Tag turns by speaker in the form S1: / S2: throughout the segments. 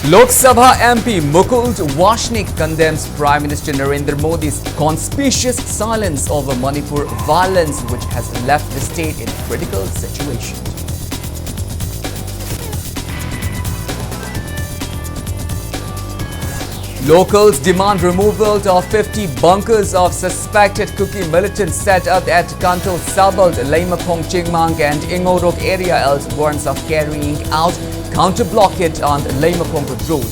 S1: Lok Sabha MP Mukul Vashnik condemns Prime Minister Narendra Modi's conspicuous silence over Manipur violence, which has left the state in a critical situation. Locals demand removal of 50 bunkers of suspected Kuki militants set up at Kanto Sabald, Laimapong Chingmang and Ingorok area, else warns of carrying out counter-blockade on Laimapong road.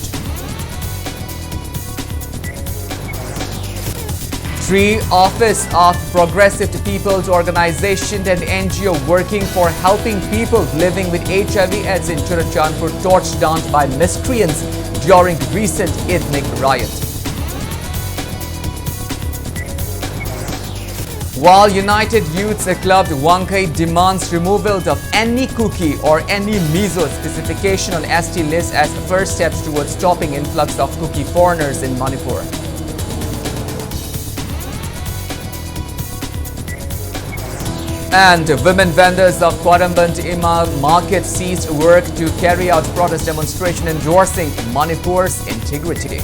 S1: Three Office of Progressive People's Organization and NGO working for helping people living with HIV/AIDS in Churachandpur torched down by miscreants during recent ethnic riot. While United Youth Club Wankai demands removal of any Kuki or any Mizo specification on ST list as first steps towards stopping influx of Kuki foreigners in Manipur. And women vendors of Quaramband Ima market ceased work to carry out protest demonstration endorsing Manipur's integrity.